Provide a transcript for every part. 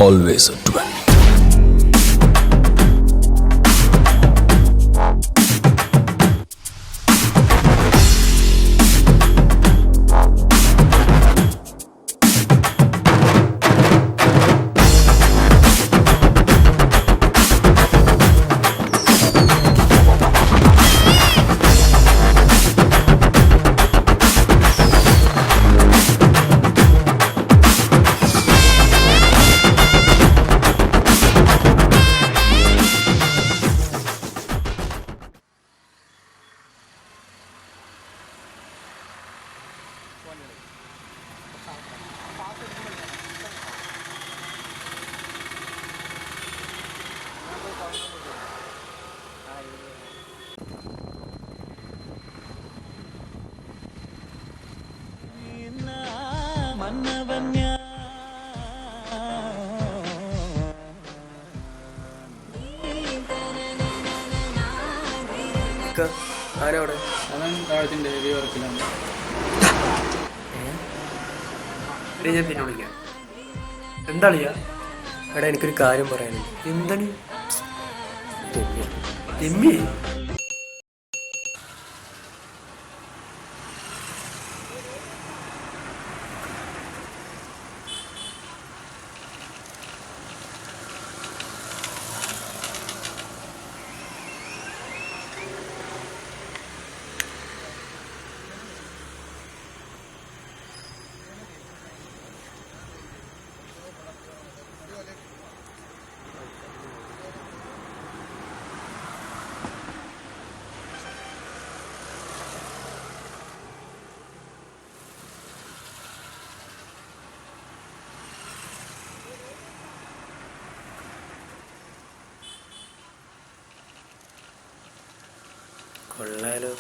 always a 20. ആരവിടെ ഞാൻ പിന്നെ വിളിക്കാം. എന്താളിയാ? എടാ എനിക്കൊരു കാര്യം പറയാനുണ്ട്. എന്താണ്? രമ്യ കൊള്ളാലോ.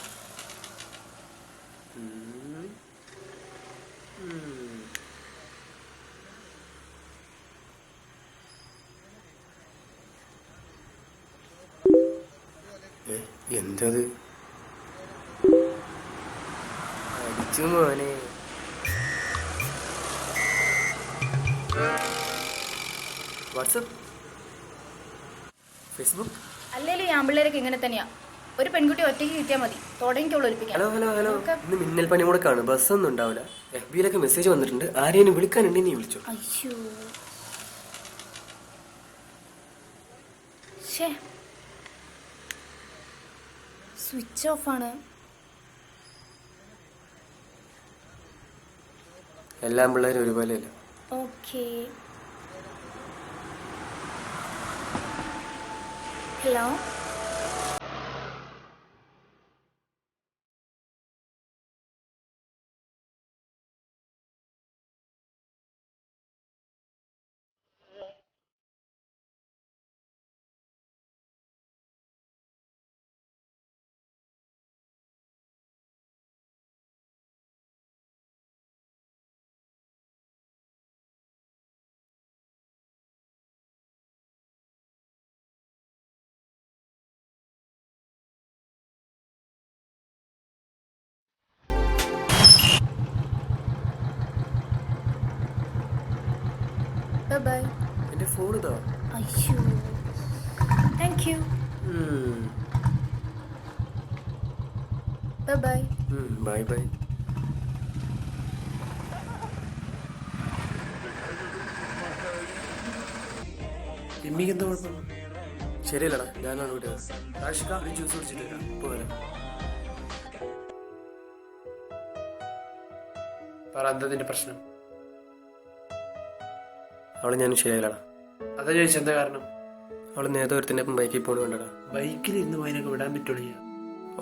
എന്തത്? അടിച്ചു മോനെ. WhatsApp, Facebook. അല്ലേലും ഈ ആമ്പിള്ളേരൊക്കെ ഇങ്ങനെ തന്നെയാ. ഒരു പെൺകുട്ടി ഒറ്റയ്ക്ക് കിട്ടിയാൽ മതി, തുടങ്ങിക്കോളൂ ഒലിപ്പിക്കാൻ. ഹലോ ഹലോ ഹലോ, ഇന്ന് മിന്നൽ പനി കൂടെ കാണും. ബസ്സൊന്നും ഉണ്ടാവില്ല. FB-ലൊക്കെ മെസ്സേജ് വന്നിട്ടുണ്ട്. ആരെയും വിളിക്കാനുണ്ട്, നീ വിളിച്ചോ. അയ്യോ, സ്വിച്ച് ഓഫ് ആണ്. എല്ലാ പിള്ളേരും ഒരുപോലെയല്ല. ഓക്കെ. Hello, bye. എന്റെ ഫോൺ ഇതാ. അയ്യോ, thank you. Bye. Bye bye. എമ്മിക്ക് എന്താ കുഴപ്പം? ശരിയല്ലടാ, ഞാനാണ് വിട്ടത്. ആഷിക, ഒരു ജ്യൂസ് കുടിച്ചിട്ട് വരാം. ഇപ്പോൾ വരാം. പറ, എന്താ നിന്റെ പ്രശ്നം? അവളെ ഞാൻ ശരിയല്ലടാ. അതാ ചോദിച്ചെന്താ കാരണം? അവള് നേതൃത്വത്തിന്റെ ഒപ്പം ബൈക്കിൽ പോണ വേണ്ടടാ. ബൈക്കിൽ ഇരുന്ന് അതിനൊക്കെ വിടാൻ പറ്റുള്ളൂ.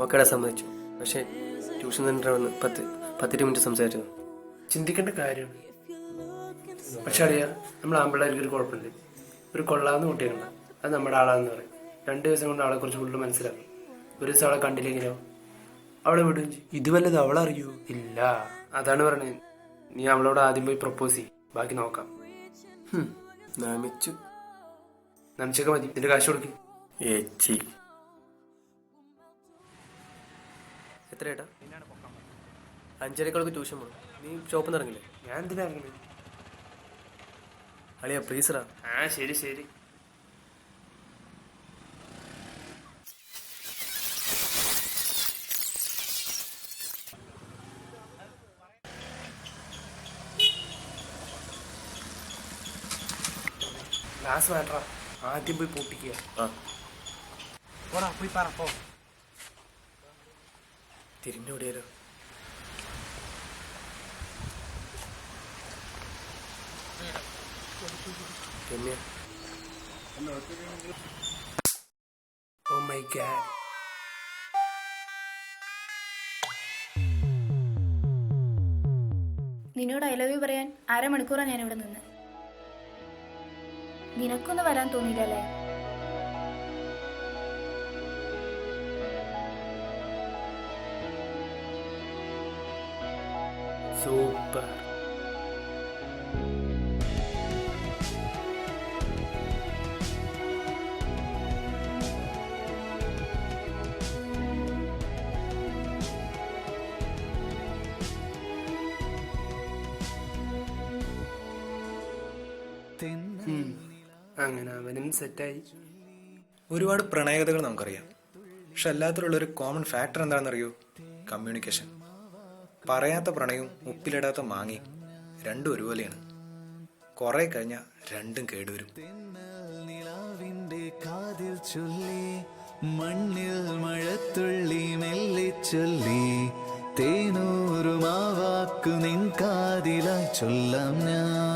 ഓക്കേടാ, സമ്മതിച്ചു. പക്ഷെ ട്യൂഷൻ സെന്റർ വന്ന് 10 മിനിറ്റ് സംസാരിച്ചു. ചിന്തിക്കേണ്ട കാര്യമാണ്. പക്ഷെ അറിയാം, നമ്മൾ ആമ്പിള്ളേർക്ക് ഒരു കുഴപ്പമില്ല. ഒരു കൊള്ളാവുന്ന കുട്ടികളുണ്ട്, അത് നമ്മുടെ ആളാന്ന് പറയും. 2 ദിവസം കൊണ്ട് അവളെ കുറിച്ച് ഫുള്ള് മനസ്സിലാക്കും. ഒരു ദിവസം അവളെ കണ്ടില്ലെങ്കിലോ അവളെ വിടുകയും ചെയ്യും. ഇത് വല്ലത് അവളറിയൂ? ഇല്ല. അതാണ് പറഞ്ഞത്, നീ അവളോട് ആദ്യം പോയി പ്രപ്പോസ് ചെയ്യും, ബാക്കി നോക്കാം. നമിച്ചൊക്കെ മതി. നിന്റെ കാശ് കൊടുക്കും. എത്ര ഏട്ടാ? 5:30 ട്യൂഷൻ പോകണം. നീ ഷോപ്പിൽ നിന്ന് ഇറങ്ങില്ലേ? ഞാൻ എന്തിനാ ഇറങ്ങുന്നത്? അളിയാ പ്ലീസറാ. ആ ശരി ശരി. ഗ്ലാസ് വേണ്ട, ആദ്യം പോയി പൊട്ടിക്കുക. ആ പോടാ പോയി പറ പോ. തിരിഞ്ഞോടിയാലോ? Ramya, oh my god. നിന്നോട് ഐ ലവ് യു പറയാൻ അരമണിക്കൂറാണ് ഞാൻ ഇവിടെ നിന്ന്. നിനക്കൊന്നും വരാൻ തോന്നിയില്ലല്ലേ? സൂപ്പർ. അങ്ങനെ അവനും സെറ്റായി. ഒരുപാട് പ്രണയകഥകൾ നമുക്കറിയാം, പക്ഷെ എല്ലാത്തിലുള്ള ഒരു കോമൺ ഫാക്ടർ എന്താണെന്നറിയോ? കമ്മ്യൂണിക്കേഷൻ. പറയാത്ത പ്രണയവും ഉപ്പിലിടാത്ത മാങ്ങയും രണ്ടും ഒരുപോലെയാണ്. കുറെ കഴിഞ്ഞാൽ രണ്ടും കേടുവരും. നിലാവിന്റെ കാതിൽ ചൊല്ലി, മണ്ണിൽ മഴത്തുള്ളി മെല്ലെ ചൊല്ലി, തേനൂറുമാവാക്കു നിൻ കാതിലായി ചൊല്ലാം ഞാൻ.